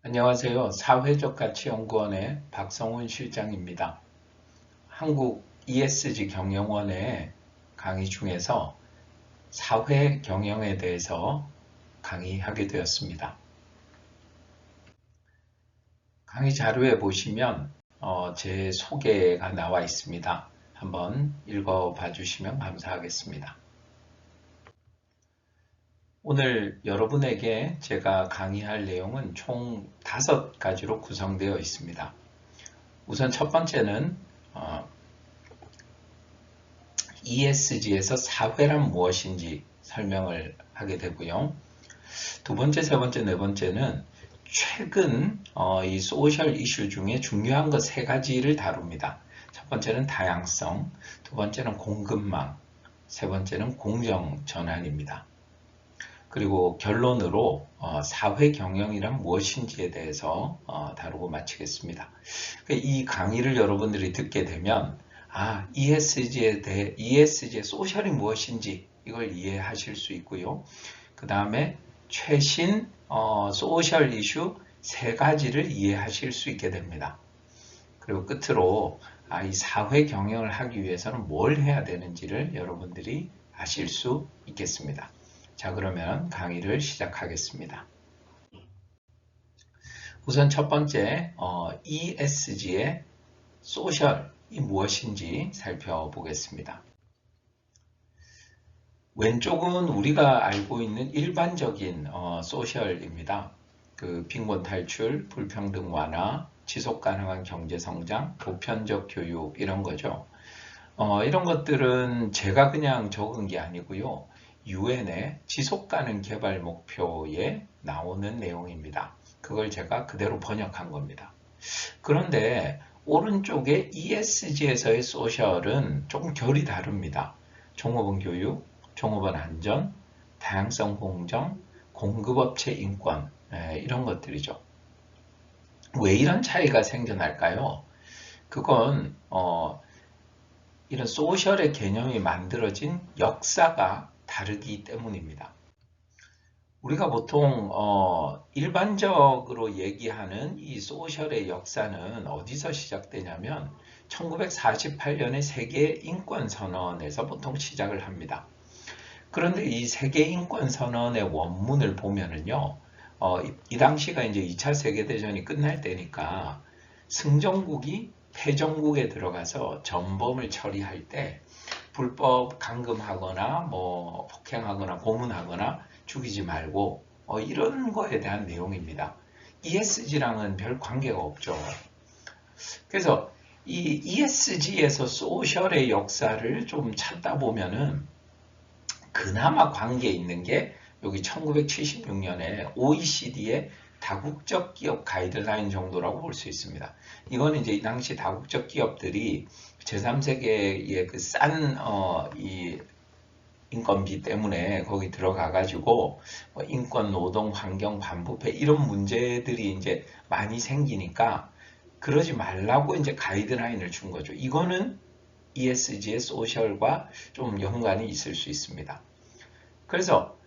안녕하세요. 사회적가치연구원의 박성훈 실장입니다. 한국 ESG 경영원의 강의 중에서 사회 경영에 대해서 강의하게 되었습니다. 강의 자료에 보시면 제 소개가 나와 있습니다. 한번 읽어봐 주시면 감사하겠습니다. 오늘 여러분에게 제가 강의할 내용은 총 5가지로 구성되어 있습니다. 우선 첫 번째는 ESG에서 사회란 무엇인지 설명을 하게 되고요. 두 번째, 세 번째, 네 번째는 최근 이 소셜 이슈 중에 중요한 것 3가지를 다룹니다. 첫 번째는 다양성, 두 번째는 공급망, 세 번째는 공정전환입니다. 그리고 결론으로 사회 경영이란 무엇인지에 대해서 다루고 마치겠습니다. 이 강의를 여러분들이 듣게 되면 ESG의 소셜이 무엇인지 이걸 이해하실 수 있고요. 그 다음에 최신 소셜 이슈 3가지를 이해하실 수 있게 됩니다. 그리고 끝으로 이 사회 경영을 하기 위해서는 뭘 해야 되는지를 여러분들이 아실 수 있겠습니다. 자, 그러면 강의를 시작하겠습니다. 우선 첫 번째, ESG의 소셜이 무엇인지 살펴보겠습니다. 왼쪽은 우리가 알고 있는 일반적인 소셜입니다. 빈곤 탈출, 불평등 완화, 지속 가능한 경제 성장, 보편적 교육 이런 거죠. 이런 것들은 제가 그냥 적은 게 아니고요. 유엔의 지속가능 개발 목표에 나오는 내용입니다. 그걸 제가 그대로 번역한 겁니다. 그런데 오른쪽에 ESG에서의 소셜은 조금 결이 다릅니다. 종업원 교육, 종업원 안전, 다양성 공정, 공급업체 인권 이런 것들이죠. 왜 이런 차이가 생겨날까요? 그건 이런 소셜의 개념이 만들어진 역사가 다르기 때문입니다. 우리가 보통 일반적으로 얘기하는 이 소셜의 역사는 어디서 시작되냐면 1948년의 세계인권선언에서 보통 시작을 합니다. 그런데 이 세계인권선언의 원문을 보면은요, 이 당시가 이제 2차 세계대전이 끝날 때니까 승전국이 패전국에 들어가서 전범을 처리할 때 불법 감금하거나 폭행하거나 고문하거나 죽이지 말고 이런 거에 대한 내용입니다. ESG랑은 별 관계가 없죠. 그래서 이 ESG에서 소셜의 역사를 좀 찾다 보면은 그나마 관계 있는 게 여기 1976년에 OECD의 다국적 기업 가이드라인 정도라고 볼 수 있습니다. 이거는 이제 이 당시 다국적 기업들이 제3세계의 그 싼 인건비 때문에 거기 들어가가지고 인권, 노동, 환경, 반부패 이런 문제들이 이제 많이 생기니까 그러지 말라고 이제 가이드라인을 준 거죠. 이거는 ESG의 소셜과 좀 연관이 있을 수 있습니다. 그래서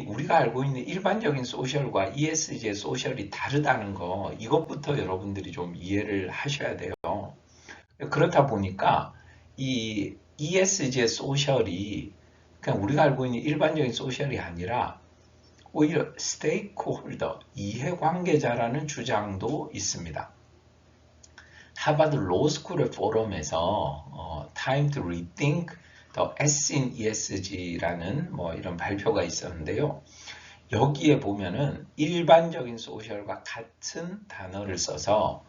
우리가 알고 있는 일반적인 소셜과 ESG의 소셜이 다르다는 거 이것부터 여러분들이 좀 이해를 하셔야 돼요. 그렇다 보니까 이 ESG의 소셜이 그냥 우리가 알고 있는 일반적인 소셜이 아니라 오히려 스테이크홀더, 이해관계자라는 주장도 있습니다. 하버드 로스쿨의 포럼에서 Time to Rethink the S in ESG라는 이런 발표가 있었는데요. 여기에 보면은 일반적인 소셜과 같은 단어를 써서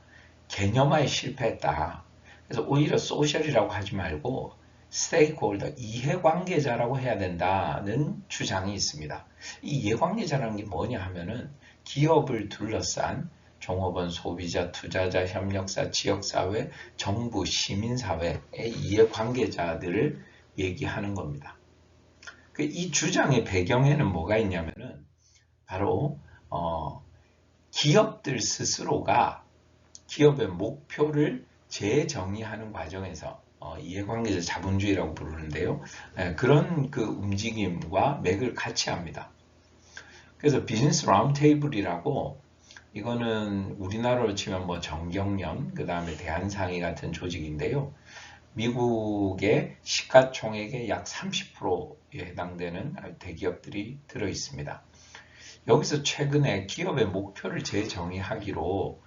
개념화에 실패했다. 그래서 오히려 소셜이라고 하지 말고 스테이크홀더, 이해관계자라고 해야 된다는 주장이 있습니다. 이 이해관계자라는 게 뭐냐 하면은 기업을 둘러싼 종업원, 소비자, 투자자, 협력사, 지역사회, 정부, 시민사회의 이해관계자들을 얘기하는 겁니다. 이 주장의 배경에는 뭐가 있냐면은 바로 기업들 스스로가 기업의 목표를 재정의하는 과정에서 이해관계자 자본주의라고 부르는데요. 그런 그 움직임과 맥을 같이 합니다. 그래서 비즈니스 라운드 테이블이라고 이거는 우리나라로 치면 뭐 정경련, 그 다음에 대한상의 같은 조직인데요. 미국의 시가총액의 약 30%에 해당되는 대기업들이 들어 있습니다. 여기서 최근에 기업의 목표를 재정의하기로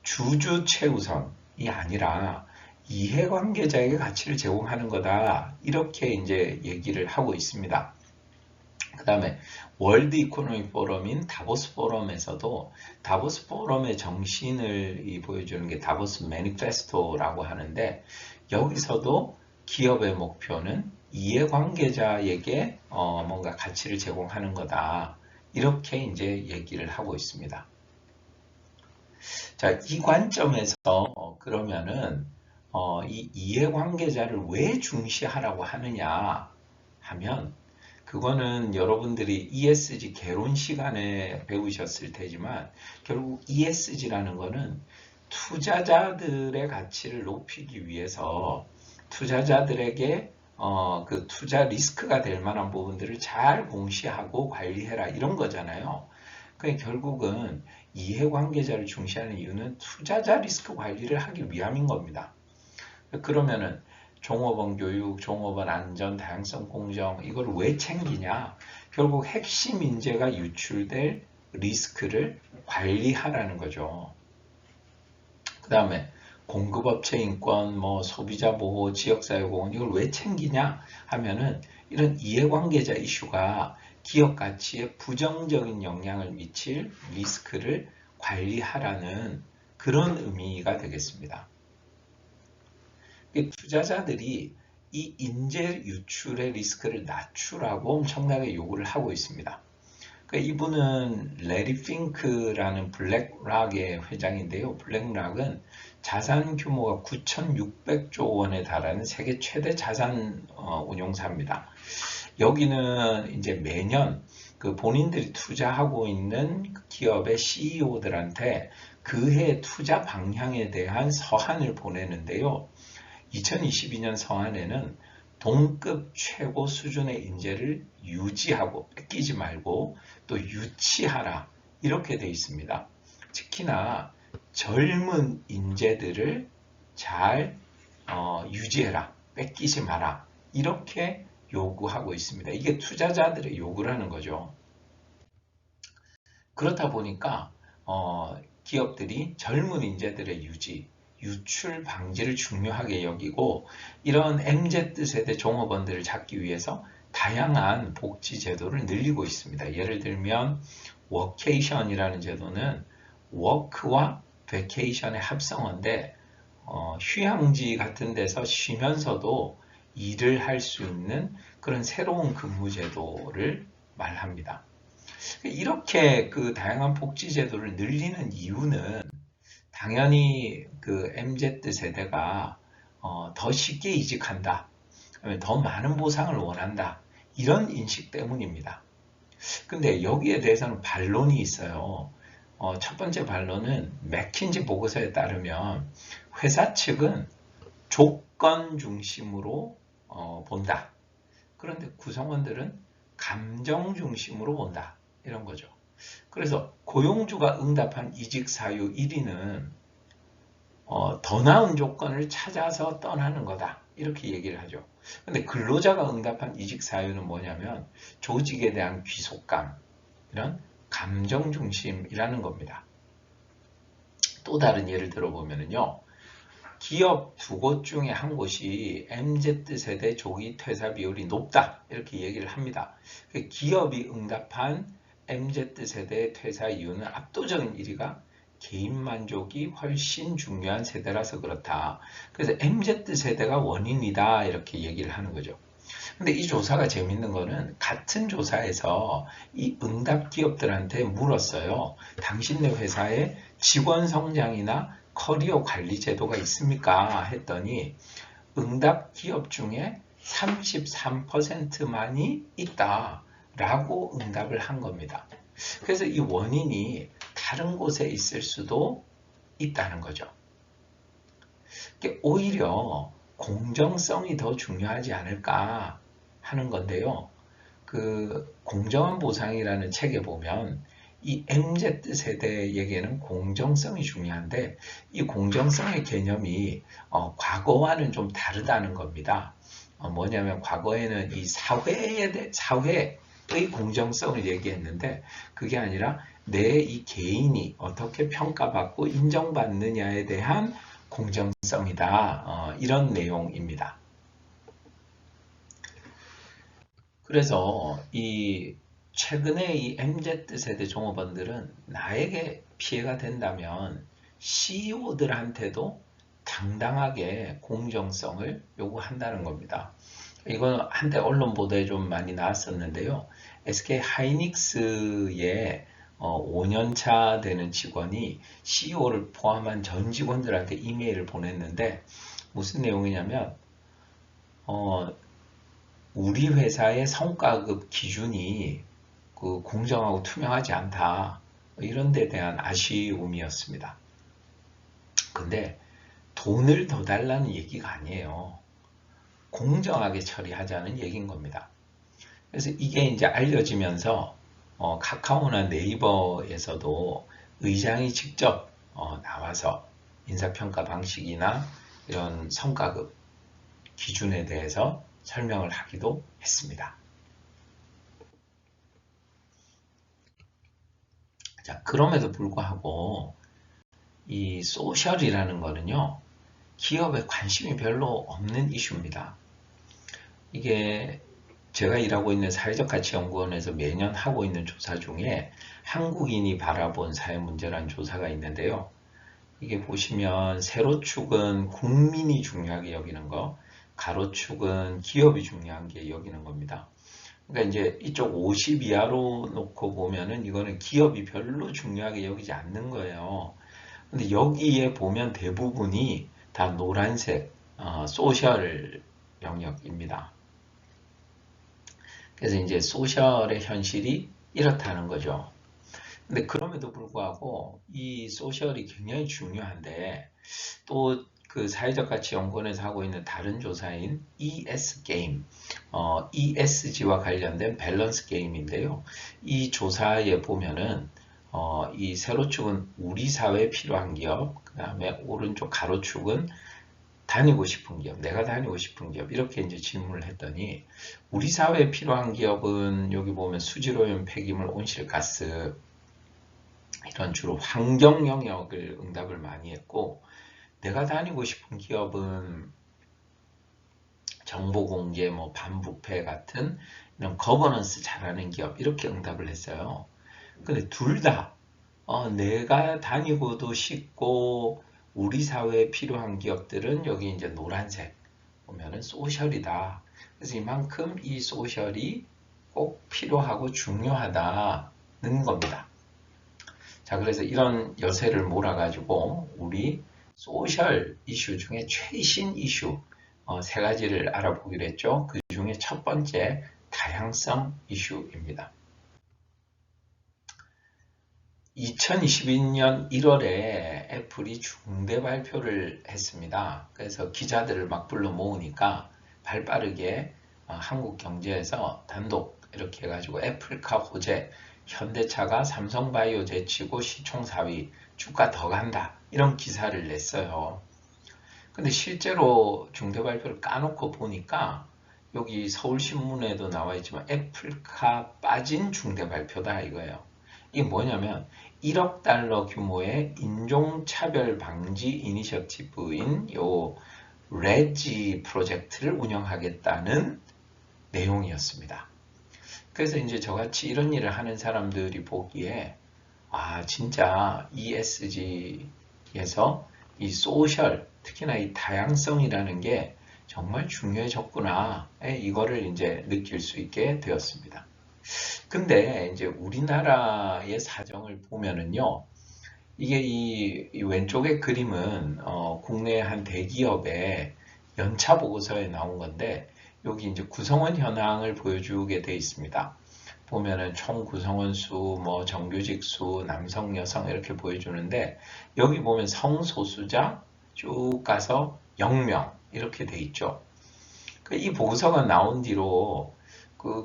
주주 최우선이 아니라 이해관계자에게 가치를 제공하는 거다. 이렇게 이제 얘기를 하고 있습니다. 그 다음에 월드 이코노믹 포럼인 다보스 포럼에서도 다보스 포럼의 정신을 보여주는 게 다보스 매니페스토라고 하는데, 여기서도 기업의 목표는 이해관계자에게 뭔가 가치를 제공하는 거다. 이렇게 이제 얘기를 하고 있습니다. 자, 이 관점에서 그러면은 이 이해관계자를 왜 중시하라고 하느냐 하면, 그거는 여러분들이 ESG 개론 시간에 배우셨을 테지만, 결국 ESG라는 거는 투자자들의 가치를 높이기 위해서 투자자들에게 그 투자 리스크가 될 만한 부분들을 잘 공시하고 관리해라, 이런 거잖아요. 그러니까 결국은 이해관계자를 중시하는 이유는 투자자 리스크 관리를 하기 위함인 겁니다. 그러면은 종업원 교육, 종업원 안전, 다양성, 공정, 이걸 왜 챙기냐? 결국 핵심 인재가 유출될 리스크를 관리하라는 거죠. 그 다음에 공급업체 인권, 뭐 소비자 보호, 지역사회 보호, 이걸 왜 챙기냐 하면은 이런 이해관계자 이슈가 기업 가치에 부정적인 영향을 미칠 리스크를 관리하라는 그런 의미가 되겠습니다. 투자자들이 이 인재 유출의 리스크를 낮추라고 엄청나게 요구를 하고 있습니다. 이분은 레리 핑크라는 블랙락의 회장인데요. 블랙락은 자산 규모가 9,600조 원에 달하는 세계 최대 자산 운용사입니다. 여기는 이제 매년 그 본인들이 투자하고 있는 기업의 CEO들한테 그해 투자 방향에 대한 서한을 보내는데요. 2022년 서한에는 동급 최고 수준의 인재를 유지하고 뺏기지 말고 또 유치하라, 이렇게 되어 있습니다. 특히나 젊은 인재들을 잘 유지해라, 뺏기지 마라, 이렇게 요구하고 있습니다. 이게 투자자들의 요구를 하는 거죠. 그렇다 보니까 기업들이 젊은 인재들의 유출 방지를 중요하게 여기고, 이런 MZ세대 종업원들을 잡기 위해서 다양한 복지 제도를 늘리고 있습니다. 예를 들면 워케이션이라는 제도는 워크와 베케이션의 합성어인데, 휴양지 같은 데서 쉬면서도 일을 할 수 있는 그런 새로운 근무 제도를 말합니다. 이렇게 그 다양한 복지 제도를 늘리는 이유는 당연히 그 MZ세대가 더 쉽게 이직한다, 더 많은 보상을 원한다, 이런 인식 때문입니다. 근데 여기에 대해서는 반론이 있어요. 첫 번째 반론은 맥킨지 보고서에 따르면 회사 측은 조건 중심으로 본다. 그런데 구성원들은 감정 중심으로 본다, 이런 거죠. 그래서 고용주가 응답한 이직 사유 1위는 더 나은 조건을 찾아서 떠나는 거다, 이렇게 얘기를 하죠. 근데 근로자가 응답한 이직 사유는 뭐냐면 조직에 대한 귀속감, 이런 감정 중심이라는 겁니다. 또 다른 예를 들어보면요, 기업 두 곳 중에 한 곳이 MZ세대 조기 퇴사 비율이 높다, 이렇게 얘기를 합니다. 기업이 응답한 MZ세대 퇴사 이유는 압도적인 1위가 개인 만족이 훨씬 중요한 세대라서 그렇다. 그래서 MZ세대가 원인이다, 이렇게 얘기를 하는 거죠. 근데 이 조사가 재밌는 거는 같은 조사에서 이 응답 기업들한테 물었어요. 당신네 회사에 직원 성장이나 커리어 관리 제도가 있습니까? 했더니 응답 기업 중에 33%만이 있다라고 응답을 한 겁니다. 그래서 이 원인이 다른 곳에 있을 수도 있다는 거죠. 오히려 공정성이 더 중요하지 않을까 하는 건데요. 그 공정한 보상이라는 책에 보면 이 MZ세대에게는 공정성이 중요한데 이 공정성의 개념이 과거와는 좀 다르다는 겁니다. 뭐냐면 과거에는 이 사회의 공정성을 얘기했는데 그게 아니라 내 이 개인이 어떻게 평가받고 인정받느냐에 대한 공정성이다. 이런 내용입니다. 그래서 이 최근에 이 MZ세대 종업원들은 나에게 피해가 된다면 CEO들한테도 당당하게 공정성을 요구한다는 겁니다. 이건 한때 언론 보도에 좀 많이 나왔었는데요. SK 하이닉스의 5년차 되는 직원이 CEO를 포함한 전 직원들한테 이메일을 보냈는데 무슨 내용이냐면 우리 회사의 성과급 기준이 공정하고 투명하지 않다. 이런 데 대한 아쉬움이었습니다. 근데 돈을 더 달라는 얘기가 아니에요. 공정하게 처리하자는 얘기인 겁니다. 그래서 이게 이제 알려지면서 카카오나 네이버에서도 의장이 직접 나와서 인사평가 방식이나 이런 성과급 기준에 대해서 설명을 하기도 했습니다. 자, 그럼에도 불구하고 이 소셜이라는 거는요, 기업에 관심이 별로 없는 이슈입니다. 이게 제가 일하고 있는 사회적가치연구원에서 매년 하고 있는 조사 중에 한국인이 바라본 사회 문제라는 조사가 있는데요. 이게 보시면 세로축은 국민이 중요하게 여기는 거, 가로축은 기업이 중요하게 여기는 겁니다. 그러니까 이제 이쪽 50 이하로 놓고 보면은 이거는 기업이 별로 중요하게 여기지 않는 거예요. 근데 여기에 보면 대부분이 다 노란색 소셜 영역입니다. 그래서 이제 소셜의 현실이 이렇다는 거죠. 근데 그럼에도 불구하고 이 소셜이 굉장히 중요한데 또 그 사회적 가치 연구원에서 하고 있는 다른 조사인 ES 게임, ESG와 관련된 밸런스 게임인데요. 이 조사에 보면은 이 세로축은 우리 사회에 필요한 기업, 그 다음에 오른쪽 가로축은 다니고 싶은 기업, 내가 다니고 싶은 기업 이렇게 이제 질문을 했더니 우리 사회에 필요한 기업은 여기 보면 수질오염, 폐기물, 온실가스 이런 주로 환경 영역을 응답을 많이 했고 내가 다니고 싶은 기업은 정보 공개, 뭐 반부패 같은 이런 거버넌스 잘하는 기업 이렇게 응답을 했어요. 근데 둘 다 내가 다니고도 싶고 우리 사회에 필요한 기업들은 여기 이제 노란색 보면은 소셜이다. 그래서 이만큼 이 소셜이 꼭 필요하고 중요하다는 겁니다. 자, 그래서 이런 여세를 몰아가지고 우리 소셜 이슈 중에 최신 이슈 세 가지를 알아보기로 했죠. 그 중에 첫 번째 다양성 이슈입니다. 2022년 1월에 애플이 중대 발표를 했습니다. 그래서 기자들을 막 불러 모으니까 발빠르게 한국경제에서 단독 이렇게 해가지고 애플카 호재, 현대차가 삼성바이오 제치고 시총 4위, 주가 더 간다 이런 기사를 냈어요. 근데 실제로 중대 발표를 까놓고 보니까 여기 서울신문에도 나와 있지만 애플카 빠진 중대 발표다 이거예요. 이게 뭐냐면 1억 달러 규모의 인종차별 방지 이니셔티브인 요 레지 프로젝트를 운영하겠다는 내용이었습니다. 그래서 이제 저같이 이런 일을 하는 사람들이 보기에 진짜 ESG에서 이 소셜, 특히나 이 다양성이라는 게 정말 중요해졌구나. 이거를 이제 느낄 수 있게 되었습니다. 근데 이제 우리나라의 사정을 보면은요, 이게 이 왼쪽의 그림은 국내 한 대기업의 연차 보고서에 나온 건데 여기 이제 구성원 현황을 보여주게 되어 있습니다. 보면은 총 구성원 수, 뭐 정규직 수, 남성, 여성 이렇게 보여주는데 여기 보면 성소수자 쭉 가서 0명 이렇게 돼 있죠. 이 보고서가 나온 뒤로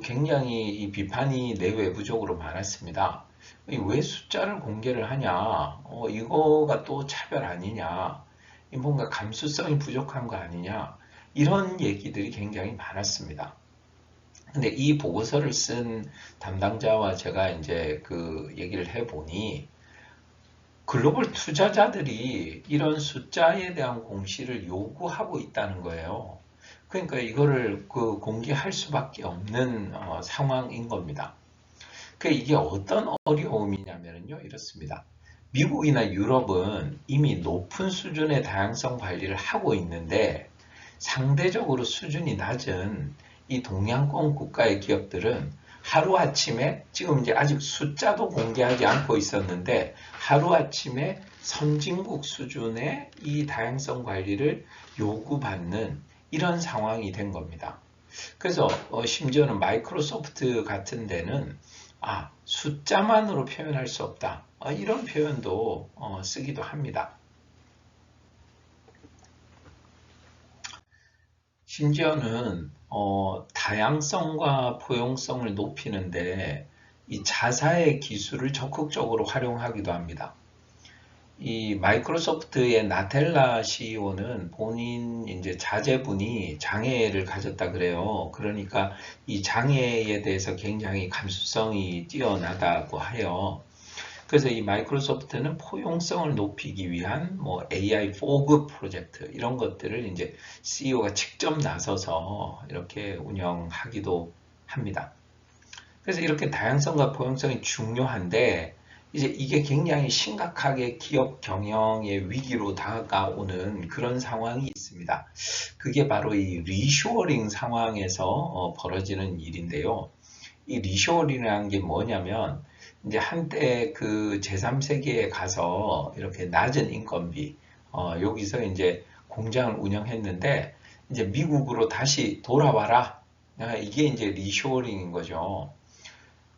굉장히 이 비판이 내외부적으로 많았습니다. 왜 숫자를 공개를 하냐? 이거가 또 차별 아니냐? 뭔가 감수성이 부족한 거 아니냐? 이런 얘기들이 굉장히 많았습니다. 근데 이 보고서를 쓴 담당자와 제가 이제 그 얘기를 해보니 글로벌 투자자들이 이런 숫자에 대한 공시를 요구하고 있다는 거예요. 그러니까 이거를 그 공개할 수밖에 없는 상황인 겁니다. 그 이게 어떤 어려움이냐면요, 이렇습니다. 미국이나 유럽은 이미 높은 수준의 다양성 관리를 하고 있는데 상대적으로 수준이 낮은 이 동양권 국가의 기업들은 하루아침에 지금 이제 아직 숫자도 공개하지 않고 있었는데 하루아침에 선진국 수준의 이 다양성 관리를 요구받는 이런 상황이 된 겁니다. 그래서 심지어는 마이크로소프트 같은 데는 숫자만으로 표현할 수 없다. 이런 표현도 쓰기도 합니다. 심지어는 다양성과 포용성을 높이는데 이 자사의 기술을 적극적으로 활용하기도 합니다. 이 마이크로소프트의 나텔라 CEO는 본인 이제 자제분이 장애를 가졌다 그래요. 그러니까 이 장애에 대해서 굉장히 감수성이 뛰어나다고 해요. 그래서 이 마이크로소프트는 포용성을 높이기 위한 뭐 AI 포그 프로젝트 이런 것들을 이제 CEO가 직접 나서서 이렇게 운영하기도 합니다. 그래서 이렇게 다양성과 포용성이 중요한데 이제 이게 굉장히 심각하게 기업 경영의 위기로 다가오는 그런 상황이 있습니다. 그게 바로 이 리쇼어링 상황에서 벌어지는 일인데요. 이 리쇼어링이라는 게 뭐냐면 이제 한때 그 제3세계에 가서 이렇게 낮은 인건비 여기서 이제 공장을 운영했는데 이제 미국으로 다시 돌아와라. 이게 이제 리쇼어링인 거죠.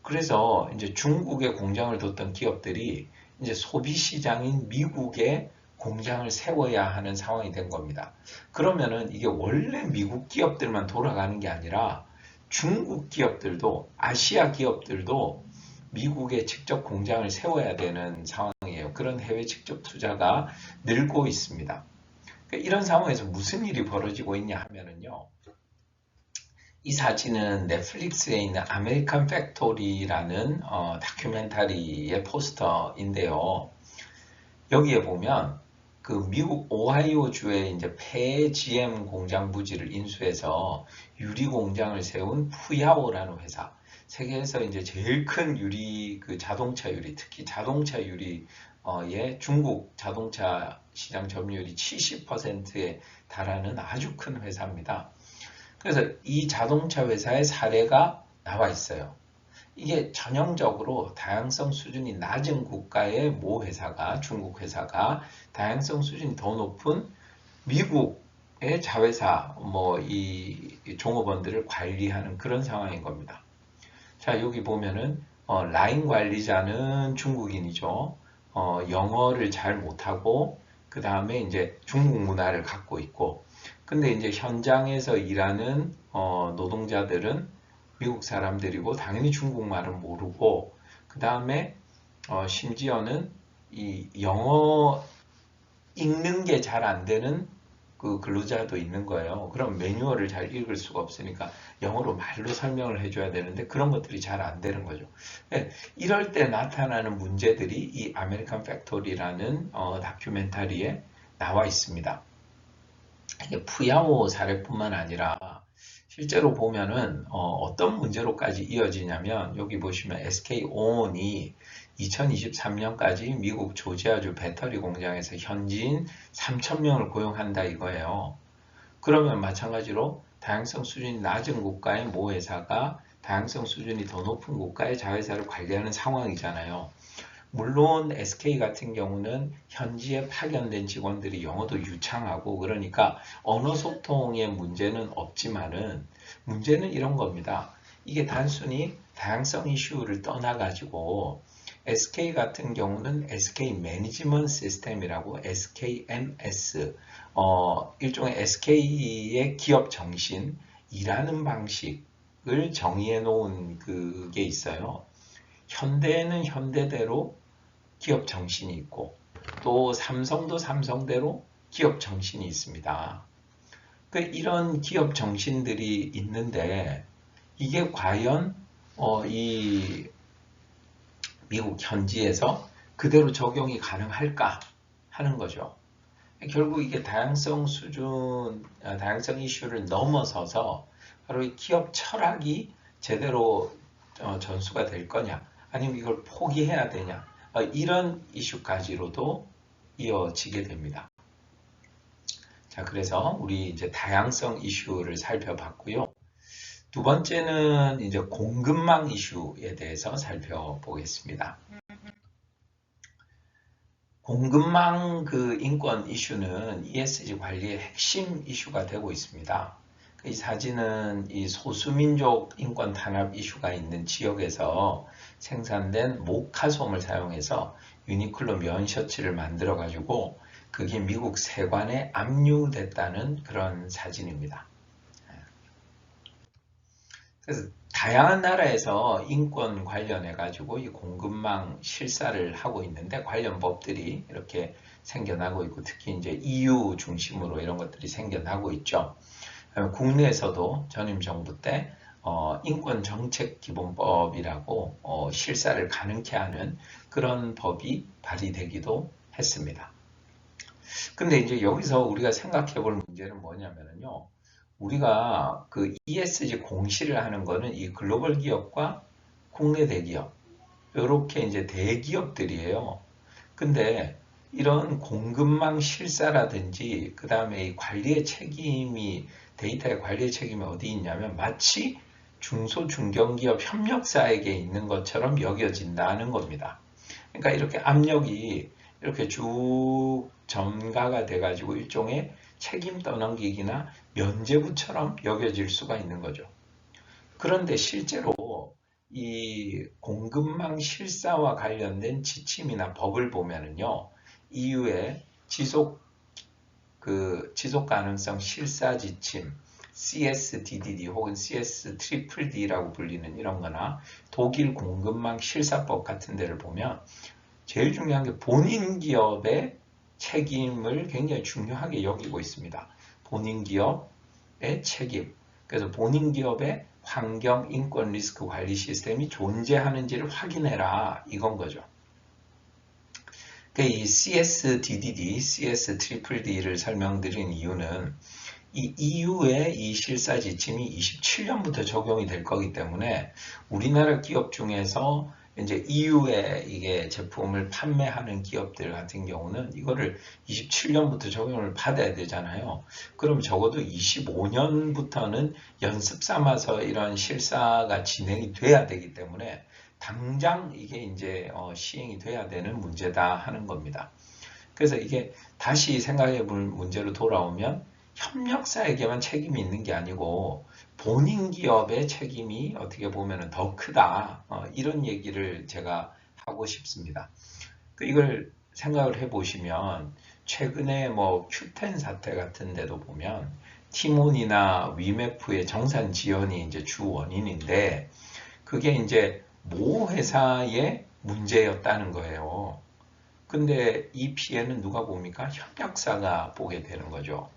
그래서 이제 중국에 공장을 뒀던 기업들이 이제 소비 시장인 미국에 공장을 세워야 하는 상황이 된 겁니다. 그러면은 이게 원래 미국 기업들만 돌아가는 게 아니라 중국 기업들도 아시아 기업들도 미국에 직접 공장을 세워야 되는 상황이에요. 그런 해외 직접 투자가 늘고 있습니다. 그러니까 이런 상황에서 무슨 일이 벌어지고 있냐 하면은요. 이 사진은 넷플릭스에 있는 아메리칸 팩토리라는 다큐멘터리의 포스터인데요. 여기에 보면 그 미국 오하이오주의 이제 폐 GM 공장 부지를 인수해서 유리 공장을 세운 푸야오라는 회사. 세계에서 이제 제일 큰 유리 그 자동차 유리, 특히 자동차 유리의 중국 자동차 시장 점유율이 70%에 달하는 아주 큰 회사입니다. 그래서 이 자동차 회사의 사례가 나와 있어요. 이게 전형적으로 다양성 수준이 낮은 국가의 모 회사가, 중국 회사가 다양성 수준이 더 높은 미국의 자회사, 이 종업원들을 관리하는 그런 상황인 겁니다. 자, 여기 보면은, 라인 관리자는 중국인이죠. 영어를 잘 못하고, 그 다음에 이제 중국 문화를 갖고 있고, 근데 이제 현장에서 일하는 노동자들은 미국 사람들이고 당연히 중국말은 모르고 그 다음에 심지어는 이 영어 읽는 게 잘 안 되는 그 근로자도 있는 거예요. 그럼 매뉴얼을 잘 읽을 수가 없으니까 영어로 말로 설명을 해줘야 되는데 그런 것들이 잘 안 되는 거죠. 네, 이럴 때 나타나는 문제들이 이 아메리칸 팩토리라는 다큐멘터리에 나와 있습니다. 이게 푸야오 사례뿐만 아니라 실제로 보면은 어떤 문제로까지 이어지냐면 여기 보시면 SK온이 2023년까지 미국 조지아주 배터리 공장에서 현지인 3,000명을 고용한다 이거예요. 그러면 마찬가지로 다양성 수준이 낮은 국가의 모 회사가 다양성 수준이 더 높은 국가의 자회사를 관리하는 상황이잖아요. 물론 SK 같은 경우는 현지에 파견된 직원들이 영어도 유창하고 그러니까 언어 소통의 문제는 없지만은 문제는 이런 겁니다. 이게 단순히 다양성 이슈를 떠나가지고 SK 같은 경우는 SK 매니지먼트 시스템이라고 SKMS 일종의 SK의 기업 정신, 일하는 방식을 정의해 놓은 그게 있어요. 현대에는 현대대로 기업 정신이 있고 또 삼성도 삼성대로 기업 정신이 있습니다. 이런 기업 정신들이 있는데 이게 과연 이 미국 현지에서 그대로 적용이 가능할까 하는 거죠. 결국 이게 다양성 이슈를 넘어서서 바로 이 기업 철학이 제대로 전수가 될 거냐, 아니면 이걸 포기해야 되냐, 이런 이슈까지로도 이어지게 됩니다. 자, 그래서 우리 이제 다양성 이슈를 살펴봤고요. 두 번째는 이제 공급망 이슈에 대해서 살펴보겠습니다. 공급망 인권 이슈는 ESG 관리의 핵심 이슈가 되고 있습니다. 이 사진은 이 소수민족 인권 탄압 이슈가 있는 지역에서 생산된 모카솜을 사용해서 유니클로 면 셔츠를 만들어 가지고 그게 미국 세관에 압류됐다는 그런 사진입니다. 그래서 다양한 나라에서 인권 관련해 가지고 이 공급망 실사를 하고 있는데 관련 법들이 이렇게 생겨나고 있고 특히 이제 EU 중심으로 이런 것들이 생겨나고 있죠. 국내에서도 전임 정부 때 인권정책기본법이라고 실사를 가능케 하는 그런 법이 발의되기도 했습니다. 근데 이제 여기서 우리가 생각해 볼 문제는 뭐냐면요. 우리가 그 ESG 공시를 하는 거는 이 글로벌 기업과 국내 대기업, 이렇게 이제 대기업들이에요. 근데 이런 공급망 실사라든지 그 다음에 이 관리의 책임이 데이터의 관리의 책임이 어디 있냐면 마치 중소중견기업 협력사에게 있는 것처럼 여겨진다는 겁니다. 그러니까 이렇게 압력이 이렇게 쭉 전가가 돼가지고 일종의 책임 떠넘기기나 면죄부처럼 여겨질 수가 있는 거죠. 그런데 실제로 이 공급망 실사와 관련된 지침이나 법을 보면은요, EU의 지속 가능성 실사 지침, CSDDD 혹은 CSDDD라고 불리는 이런 거나 독일 공급망 실사법 같은 데를 보면 제일 중요한 게 본인 기업의 책임을 굉장히 중요하게 여기고 있습니다. 본인 기업의 책임. 그래서 본인 기업의 환경, 인권, 리스크 관리 시스템이 존재하는지를 확인해라. 이건 거죠. 이 CSDDD, CSDD를 설명드린 이유는 이 EU의 이 실사 지침이 27년부터 적용이 될 거기 때문에 우리나라 기업 중에서 이제 EU에 이게 제품을 판매하는 기업들 같은 경우는 이거를 27년부터 적용을 받아야 되잖아요. 그럼 적어도 25년부터는 연습 삼아서 이런 실사가 진행이 돼야 되기 때문에 당장 이게 이제 시행이 돼야 되는 문제다 하는 겁니다. 그래서 이게 다시 생각해 볼 문제로 돌아오면 협력사에게만 책임이 있는 게 아니고 본인 기업의 책임이 어떻게 보면 더 크다. 이런 얘기를 제가 하고 싶습니다. 이걸 생각을 해보시면 최근에 뭐 Q10 사태 같은 데도 보면 티몬이나 위메프의 정산 지연이 이제 주 원인인데 그게 이제 모 회사의 문제였다는 거예요. 근데 이 피해는 누가 봅니까? 협력사가 보게 되는 거죠.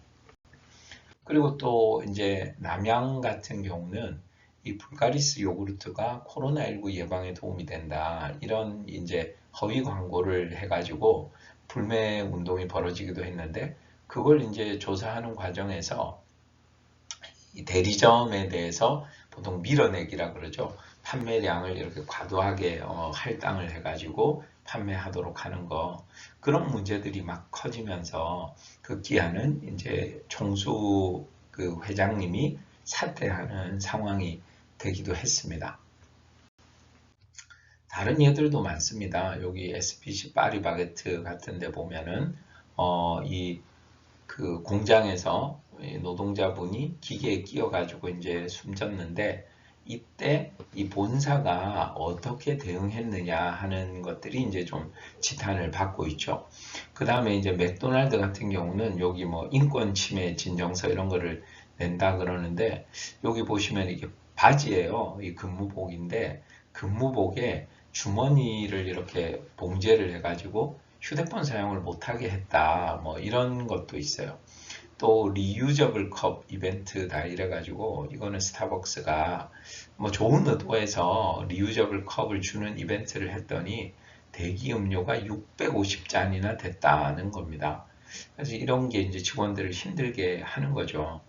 그리고 또 이제 남양 같은 경우는 이 불가리스 요구르트가 코로나19 예방에 도움이 된다. 이런 이제 허위 광고를 해가지고 불매 운동이 벌어지기도 했는데 그걸 이제 조사하는 과정에서 이 대리점에 대해서 보통 밀어내기라 그러죠. 판매량을 이렇게 과도하게 할당을 해가지고 판매하도록 하는 거 그런 문제들이 막 커지면서 급기야는 이제 총수 그 회장님이 사퇴하는 상황이 되기도 했습니다. 다른 예들도 많습니다. 여기 SPC 파리바게트 같은 데 보면은 이 그 공장에서 노동자분이 기계에 끼어가지고 이제 숨졌는데 이때 이 본사가 어떻게 대응했느냐 하는 것들이 이제 좀 지탄을 받고 있죠. 그 다음에 이제 맥도날드 같은 경우는 여기 뭐 인권 침해 진정서 이런 거를 낸다 그러는데 여기 보시면 이게 바지예요. 이 근무복인데 근무복에 주머니를 이렇게 봉제를 해가지고 휴대폰 사용을 못하게 했다. 뭐 이런 것도 있어요. 또 리유저블 컵 이벤트다 이래가지고 이거는 스타벅스가 뭐 좋은 의도에서 리유저블 컵을 주는 이벤트를 했더니 대기 음료가 650잔이나 됐다는 겁니다. 그래서 이런 게 이제 직원들을 힘들게 하는 거죠.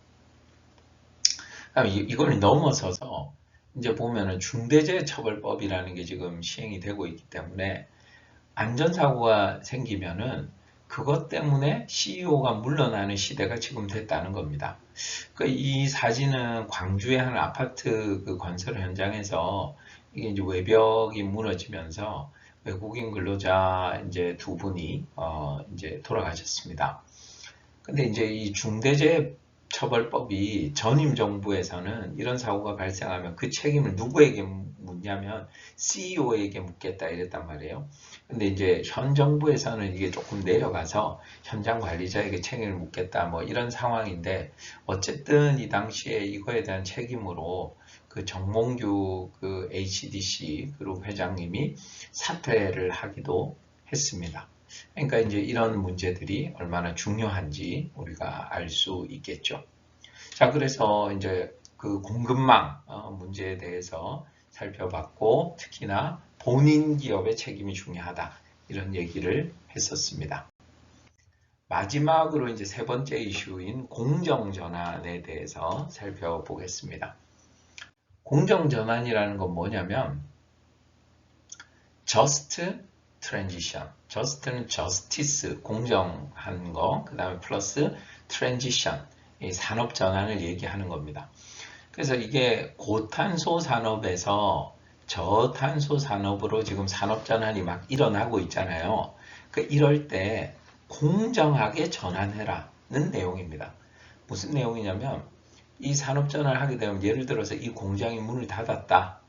이걸 넘어서서 이제 보면은 중대재해처벌법이라는 게 지금 시행이 되고 있기 때문에 안전사고가 생기면은 그것 때문에 CEO가 물러나는 시대가 지금 됐다는 겁니다. 이 사진은 광주의 한 아파트 그 건설 현장에서 이게 이제 외벽이 무너지면서 외국인 근로자 이제 두 분이 이제 돌아가셨습니다. 근데 이제 이 중대재해처벌법이 전임 정부에서는 이런 사고가 발생하면 그 책임을 누구에게 묻냐면 CEO에게 묻겠다 이랬단 말이에요. 근데 이제 현 정부에서는 이게 조금 내려가서 현장 관리자에게 책임을 묻겠다 뭐 이런 상황인데 어쨌든 이 당시에 이거에 대한 책임으로 그 정몽규 그 HDC 그룹 회장님이 사퇴를 하기도 했습니다. 그러니까 이제 이런 문제들이 얼마나 중요한지 우리가 알 수 있겠죠. 자, 그래서 이제 그 공급망 문제에 대해서 살펴봤고 특히나 본인 기업의 책임이 중요하다 이런 얘기를 했었습니다. 마지막으로 이제 세 번째 이슈인 공정전환에 대해서 살펴보겠습니다. 공정전환이라는 건 뭐냐면 just transition. just는 justice, 공정한 거, 그 다음에 플러스 transition, 이 산업 전환을 얘기하는 겁니다. 그래서 이게 고탄소 산업에서 저탄소 산업으로 지금 산업 전환이 막 일어나고 있잖아요. 이럴 때 공정하게 전환해라는 내용입니다. 무슨 내용이냐면 이 산업 전환을 하게 되면 예를 들어서 이 공장이 문을 닫았다.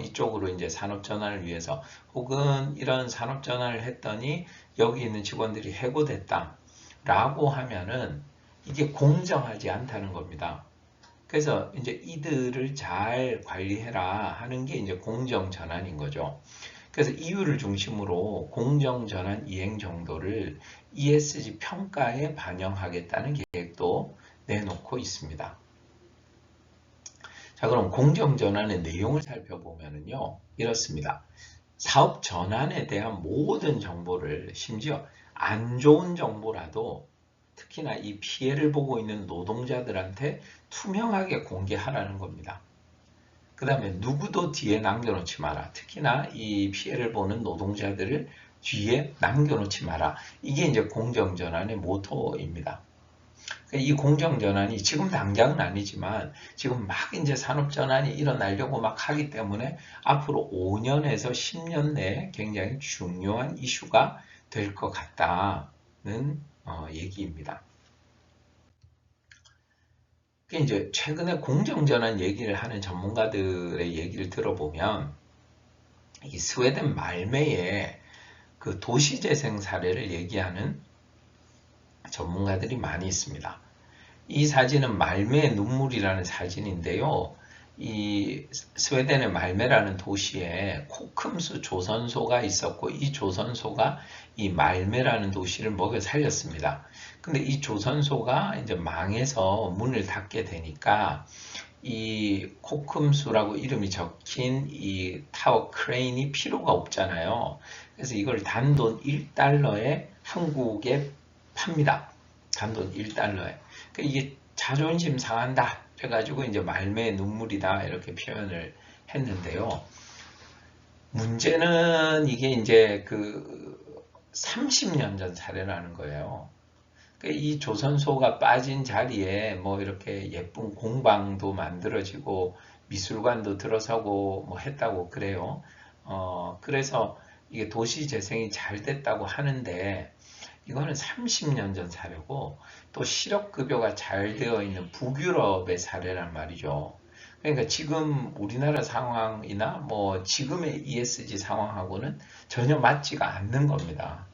이쪽으로 이제 산업 전환을 위해서 혹은 이런 산업 전환을 했더니 여기 있는 직원들이 해고됐다 라고 하면은 이게 공정하지 않다는 겁니다. 그래서 이제 이들을 잘 관리해라 하는 게 이제 공정 전환인 거죠. 그래서 이유를 중심으로 공정 전환 이행 정도를 ESG 평가에 반영하겠다는 계획도 내놓고 있습니다. 자, 그럼 공정 전환의 내용을 살펴보면요 이렇습니다. 사업 전환에 대한 모든 정보를 심지어 안 좋은 정보라도 특히나 이 피해를 보고 있는 노동자들한테 투명하게 공개하라는 겁니다. 그 다음에 누구도 뒤에 남겨놓지 마라. 특히나 이 피해를 보는 노동자들을 뒤에 남겨놓지 마라. 이게 이제 공정전환의 모토입니다. 이 공정전환이 지금 당장은 아니지만 지금 막 이제 산업전환이 일어나려고 막 하기 때문에 앞으로 5년에서 10년 내에 굉장히 중요한 이슈가 될 것 같다는 얘기입니다. 이제 최근에 공정전환 얘기를 하는 전문가들의 얘기를 들어보면 이 스웨덴 말메의 그 도시재생 사례를 얘기하는 전문가들이 많이 있습니다. 이 사진은 말메의 눈물이라는 사진인데요. 이 스웨덴의 말메라는 도시에 코큼수 조선소가 있었고 이 조선소가 이 말메라는 도시를 먹여 살렸습니다. 근데 이 조선소가 이제 망해서 문을 닫게 되니까 이 코큼수라고 이름이 적힌 이 타워 크레인이 필요가 없잖아요. 그래서 이걸 단돈 1달러에 한국에 팝니다. 단돈 1달러에. 이게 자존심 상한다. 그래가지고 이제 말매의 눈물이다. 이렇게 표현을 했는데요. 문제는 이게 이제 그 30년 전 사례라는 거예요. 이 조선소가 빠진 자리에 뭐 이렇게 예쁜 공방도 만들어지고 미술관도 들어서고 뭐 했다고 그래요. 그래서 이게 도시 재생이 잘 됐다고 하는데 이거는 30년 전 사례고 또 실업급여가 잘 되어 있는 북유럽의 사례란 말이죠. 그러니까 지금 우리나라 상황이나 뭐 지금의 ESG 상황하고는 전혀 맞지가 않는 겁니다.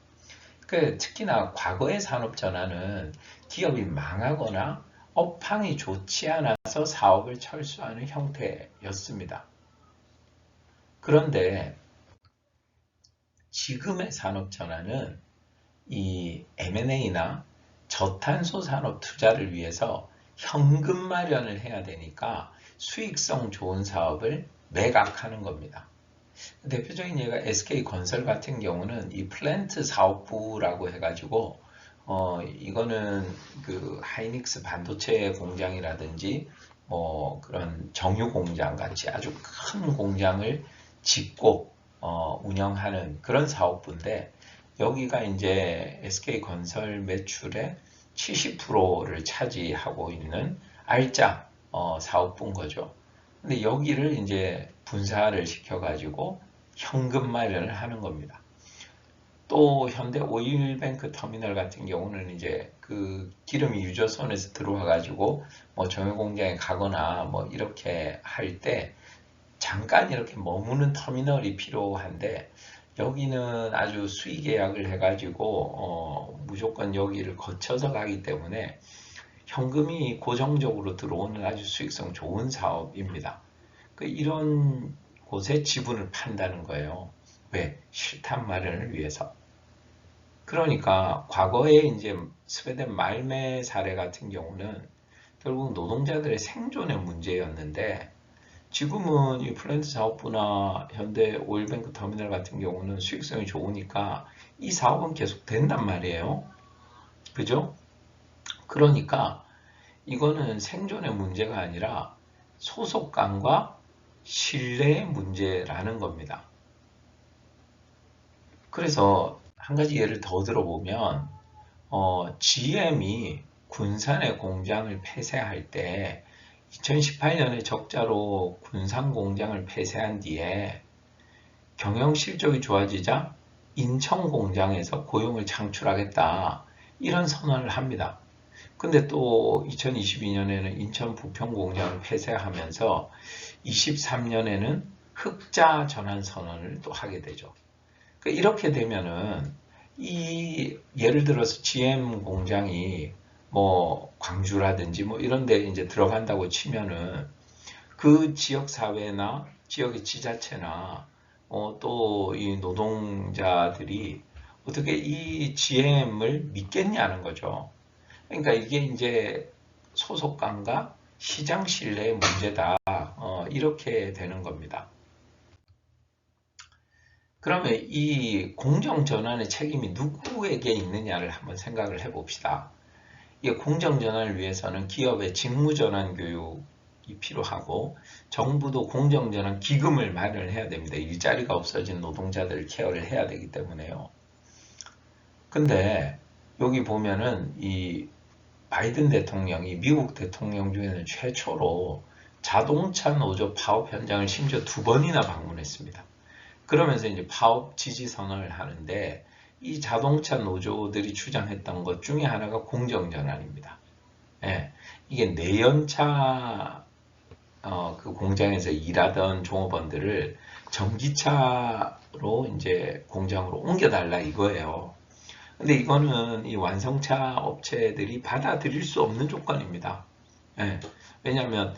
특히나 과거의 산업전환은 기업이 망하거나 업황이 좋지 않아서 사업을 철수하는 형태였습니다. 그런데 지금의 산업 전환은 이 M&A나 저탄소 산업 투자를 위해서 현금 마련을 해야 되니까 수익성 좋은 사업을 매각하는 겁니다. 대표적인 예가 SK건설 같은 경우는 이 플랜트 사업부라고 해가지고 이거는 그 하이닉스 반도체 공장이라든지 뭐 그런 정유 공장 같이 아주 큰 공장을 짓고 운영하는 그런 사업부인데, 여기가 이제 SK건설 매출의 70%를 차지하고 있는 알짜 사업부인 거죠. 근데 여기를 이제 분사를 시켜가지고 현금 마련을 하는 겁니다. 또 현대 오일뱅크 터미널 같은 경우는 이제 그 기름이 유조선에서 들어와가지고 뭐 정유 공장에 가거나 뭐 이렇게 할 때 잠깐 이렇게 머무는 터미널이 필요한데, 여기는 아주 수의 계약을 해가지고 무조건 여기를 거쳐서 가기 때문에 현금이 고정적으로 들어오는 아주 수익성 좋은 사업입니다. 이런 곳에 지분을 판다는 거예요. 왜? 실탄 마련을 위해서. 그러니까 과거에 이제 스웨덴 말매 사례 같은 경우는 결국 노동자들의 생존의 문제였는데, 지금은 이 플랜트 사업부나 현대 오일뱅크 터미널 같은 경우는 수익성이 좋으니까 이 사업은 계속 된단 말이에요. 그죠? 그러니까 이거는 생존의 문제가 아니라 소속감과 신뢰의 문제라는 겁니다. 그래서 한 가지 예를 더 들어보면 GM이 군산의 공장을 폐쇄할 때 2018년에 적자로 군산 공장을 폐쇄한 뒤에 경영 실적이 좋아지자 인천 공장에서 고용을 창출하겠다, 이런 선언을 합니다. 근데 또 2022년에는 인천 부평 공장을 폐쇄하면서 23년에는 흑자 전환 선언을 또 하게 되죠. 이렇게 되면은 이 예를 들어서 GM 공장이 뭐 광주라든지 뭐 이런 데 이제 들어간다고 치면은 그 지역 사회나 지역의 지자체나 또 이 노동자들이 어떻게 이 GM을 믿겠냐는 거죠. 그러니까 이게 이제 소속감과 시장 신뢰의 문제다. 이렇게 되는 겁니다. 그러면 이 공정 전환의 책임이 누구에게 있느냐를 한번 생각을 해봅시다. 이 공정 전환을 위해서는 기업의 직무 전환 교육이 필요하고, 정부도 공정 전환 기금을 마련해야 됩니다. 일자리가 없어진 노동자들을 케어를 해야 되기 때문에요. 근데 여기 보면은 이 바이든 대통령이 미국 대통령 중에는 최초로 자동차 노조 파업 현장을 심지어 2번이나 방문했습니다. 그러면서 이제 파업 지지 선언을 하는데, 이 자동차 노조들이 주장했던 것 중에 하나가 공정전환입니다. 예, 이게 내연차 그 공장에서 일하던 종업원들을 전기차로 이제 공장으로 옮겨달라 이거예요. 근데 이거는 이 완성차 업체들이 받아들일 수 없는 조건입니다. 예, 왜냐하면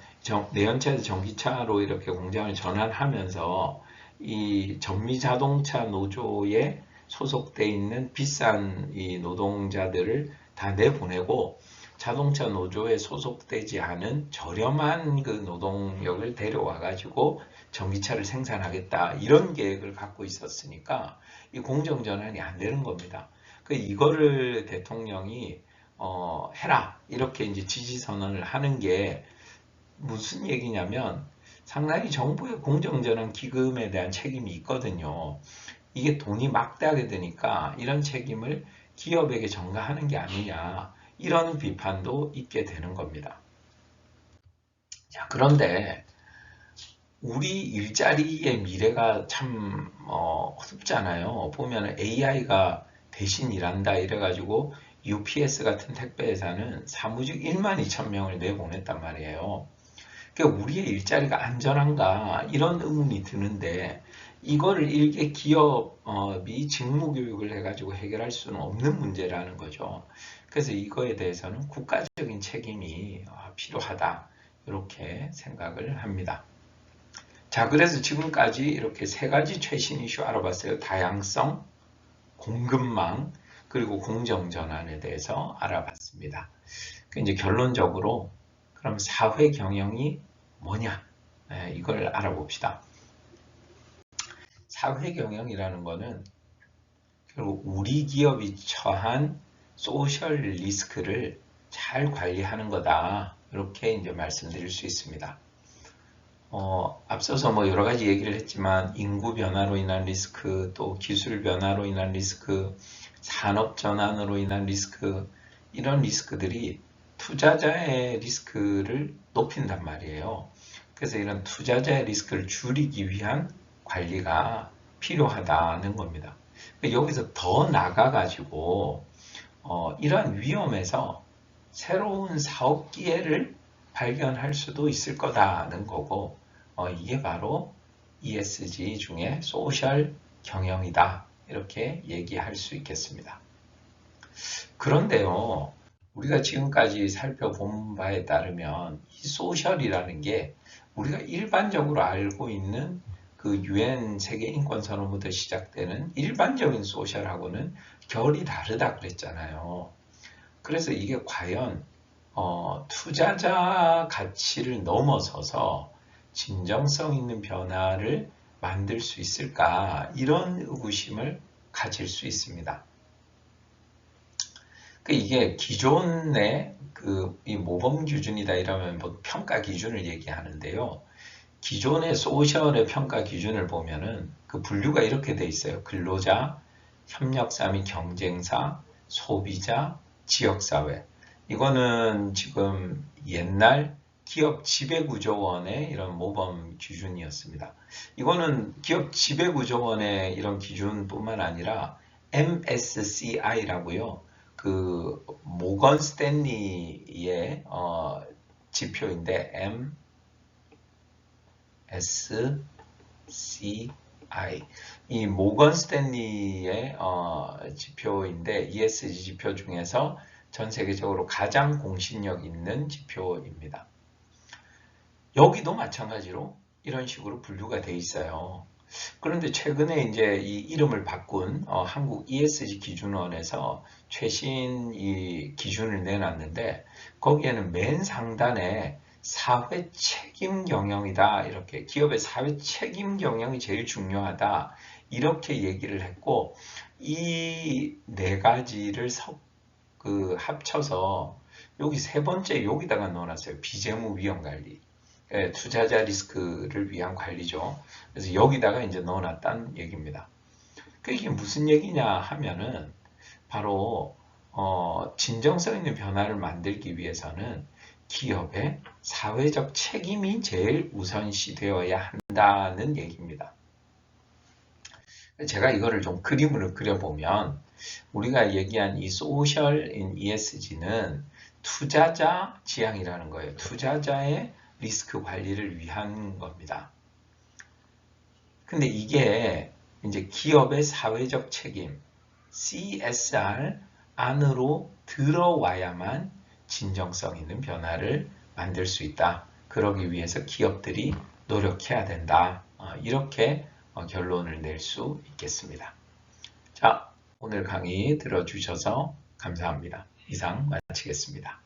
내연차에서 전기차로 이렇게 공장을 전환하면서 이 전미자동차 노조에 소속돼 있는 비싼 이 노동자들을 다 내보내고, 자동차 노조에 소속되지 않은 저렴한 그 노동력을 데려와 가지고 전기차를 생산하겠다, 이런 계획을 갖고 있었으니까 이 공정전환이 안 되는 겁니다. 이거를 대통령이 해라, 이렇게 이제 지지선언을 하는 게 무슨 얘기냐면, 상당히 정부의 공정전환 기금에 대한 책임이 있거든요. 이게 돈이 막대하게 되니까 이런 책임을 기업에게 전가하는 게 아니냐, 이런 비판도 있게 되는 겁니다. 자, 그런데 우리 일자리의 미래가 참 어둡잖아요. 보면 AI가 대신 일한다 이래가지고 UPS 같은 택배회사는 사무직 12,000명을 내보냈단 말이에요. 그러니까 우리의 일자리가 안전한가, 이런 의문이 드는데, 이거를 일개 기업이 직무교육을 해가지고 해결할 수는 없는 문제라는 거죠. 그래서 이거에 대해서는 국가적인 책임이 필요하다, 이렇게 생각을 합니다. 자, 그래서 지금까지 이렇게 세 가지 최신 이슈 알아봤어요. 다양성, 공급망, 그리고 공정전환에 대해서 알아봤습니다. 이제 결론적으로 그럼 사회 경영이 뭐냐? 이걸 알아봅시다. 사회 경영이라는 거는 결국 우리 기업이 처한 소셜 리스크를 잘 관리하는 거다. 이렇게 이제 말씀드릴 수 있습니다. 앞서서 뭐 여러 가지 얘기를 했지만 인구 변화로 인한 리스크, 또 기술 변화로 인한 리스크, 산업 전환으로 인한 리스크, 이런 리스크들이 투자자의 리스크를 높인단 말이에요. 그래서 이런 투자자의 리스크를 줄이기 위한 관리가 필요하다는 겁니다. 여기서 더 나가가지고 이러한 위험에서 새로운 사업 기회를 발견할 수도 있을 거다는 거고 이게 바로 ESG 중에 소셜 경영이다 이렇게 얘기할 수 있겠습니다. 그런데요, 우리가 지금까지 살펴본 바에 따르면 이 소셜이라는 게 우리가 일반적으로 알고 있는 그 UN 세계 인권선언부터 시작되는 일반적인 소셜하고는 결이 다르다 그랬잖아요. 그래서 이게 과연 투자자 가치를 넘어서서 진정성 있는 변화를 만들 수 있을까, 이런 의구심을 가질 수 있습니다. 이게 기존의 이 모범 기준이다 이러면 뭐 평가 기준을 얘기하는데요. 기존의 소셜의 평가 기준을 보면은 그 분류가 이렇게 돼 있어요. 근로자, 협력사 및 경쟁사, 소비자, 지역사회. 이거는 지금 옛날 기업 지배구조원의 이런 모범 기준이었습니다. 이거는 기업 지배구조원의 이런 기준뿐만 아니라 MSCI라고요. 그 모건 스탠리의 지표인데 MSCI 이 모건 스탠리의 지표인데 ESG 지표 중에서 전 세계적으로 가장 공신력 있는 지표입니다. 여기도 마찬가지로 이런 식으로 분류가 돼 있어요. 그런데 최근에 이제 이 이름을 바꾼 한국 ESG 기준원에서 최신 이 기준을 내놨는데 거기에는 맨 상단에 사회 책임 경영이다, 이렇게 기업의 사회 책임 경영이 제일 중요하다 이렇게 얘기를 했고, 이 네 가지를 합쳐서 여기 세 번째 여기다가 넣어놨어요. 비재무 위험 관리. 투자자 리스크를 위한 관리죠. 그래서 여기다가 이제 넣어놨다는 얘기입니다. 이게 무슨 얘기냐 하면은 바로 진정성 있는 변화를 만들기 위해서는 기업의 사회적 책임이 제일 우선시 되어야 한다는 얘기입니다. 제가 이거를 좀 그림으로 그려보면 우리가 얘기한 이 소셜인 ESG는 투자자 지향이라는 거예요. 투자자의 리스크 관리를 위한 겁니다. 근데 이게 이제 기업의 사회적 책임, CSR 안으로 들어와야만 진정성 있는 변화를 만들 수 있다. 그러기 위해서 기업들이 노력해야 된다. 이렇게 결론을 낼 수 있겠습니다. 자, 오늘 강의 들어주셔서 감사합니다. 이상 마치겠습니다.